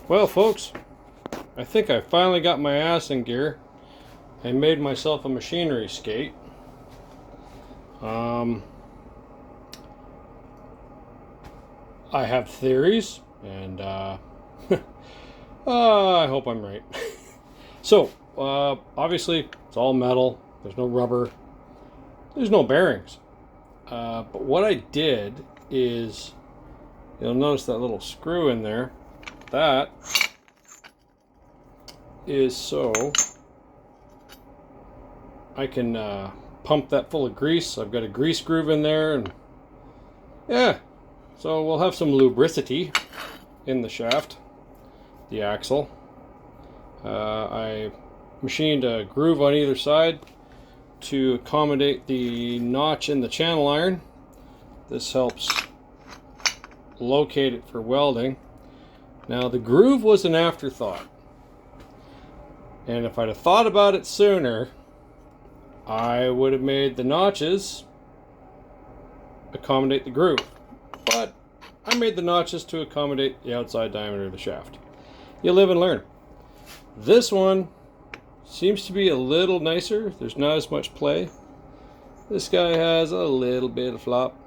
Well, folks, I think I finally got my ass in gear and made myself a machinery skate. Um, I have theories, and I hope I'm right. So, obviously, it's all metal. There's no rubber. There's no bearings. But what I did is, you'll notice that little screw in there. That is so I can pump that full of grease. I've got a grease groove in there, and yeah, so we'll have some lubricity in the shaft, the axle. I machined a groove on either side to accommodate the notch in the channel iron. This helps locate it for welding. Now the groove was an afterthought, and if I'd have thought about it sooner, I would have made the notches accommodate the groove. But I made the notches to accommodate the outside diameter of the shaft. You live and learn. This one seems to be a little nicer. There's not as much play. This guy has a little bit of flop.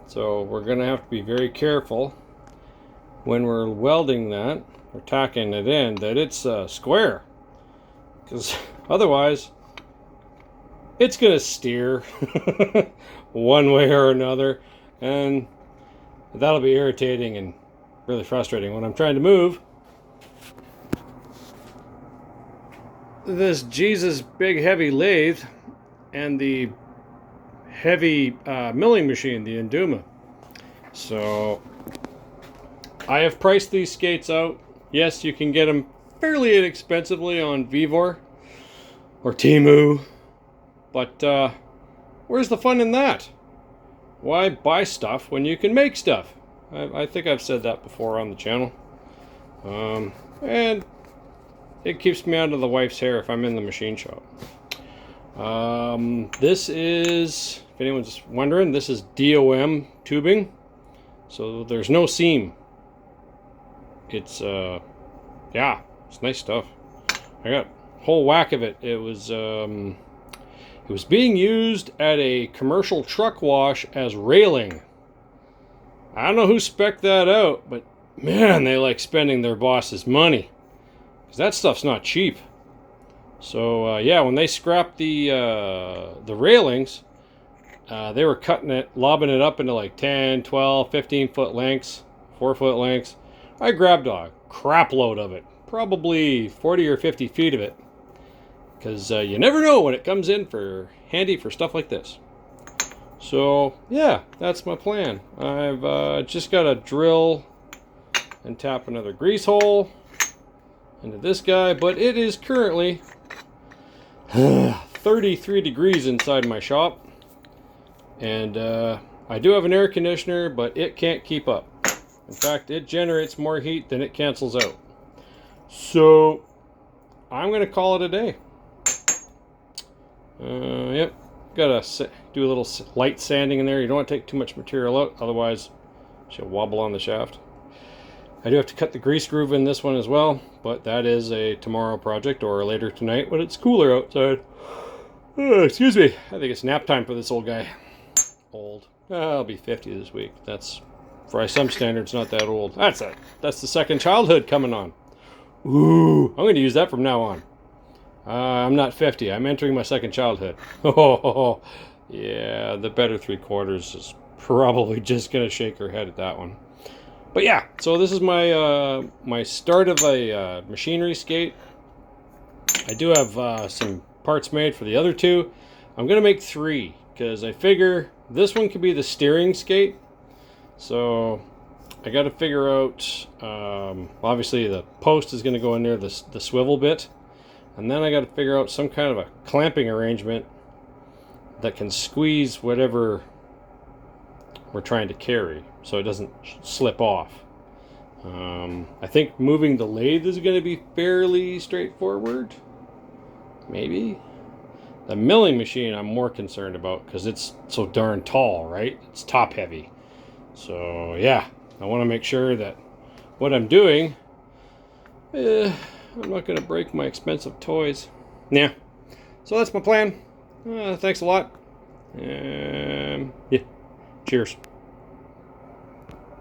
So we're going to have to be very careful when we're welding that, or tacking it in, that it's square. Because otherwise, it's going to steer one way or another. And that'll be irritating and really frustrating when I'm trying to move this Jesus big heavy lathe and the heavy milling machine, the Induma. So I have priced these skates out. Yes, you can get them fairly inexpensively on Vivor or Temu, but where's the fun in that? Why buy stuff when you can make stuff? I think I've said that before on the channel. And it keeps me out of the wife's hair if I'm in the machine shop. This is, if anyone's wondering, this is DOM tubing. So there's no seam. It's, yeah, it's nice stuff. I got a whole whack of it. It was being used at a commercial truck wash as railing. I don't know who spec'd that out, but man, they like spending their boss's money. Because that stuff's not cheap. So, yeah, when they scrapped the railings, they were cutting it, lobbing it up into like 10, 12, 15 foot lengths, 4 foot lengths. I grabbed a crap load of it, probably 40 or 50 feet of it. Because you never know when it comes in for handy for stuff like this. So, yeah, that's my plan. I've just got to drill and tap another grease hole into this guy, but it is currently 33 degrees inside my shop, and I do have an air conditioner, but it can't keep up. In fact, it generates more heat than it cancels out. So I'm gonna call it a day. Yep, gotta do a little light sanding in there. You don't want to take too much material out, otherwise she'll wobble on the shaft. I do have to cut the grease groove in this one as well, but that is a tomorrow project or later tonight when it's cooler outside. Excuse me, I think it's nap time for this old guy. Old. I'll be 50 this week. That's, for some standards, not that old. That's the second childhood coming on. Ooh, I'm going to use that from now on. I'm not 50. I'm entering my second childhood. Oh, yeah, the better 3/4 is probably just going to shake her head at that one. But yeah, so this is my my start of a machinery skate. I do have some parts made for the other two. I'm going to make 3 because I figure this one could be the steering skate. So I got to figure out, obviously the post is going to go in there, the swivel bit. And then I got to figure out some kind of a clamping arrangement that can squeeze whatever we're trying to carry so it doesn't slip off. I think moving the lathe is going to be fairly straightforward. Maybe. The milling machine I'm more concerned about because it's so darn tall, right? It's top heavy. So yeah, I want to make sure that what I'm doing I'm not going to break my expensive toys. Yeah. So that's my plan. Thanks a lot. Yeah. Cheers.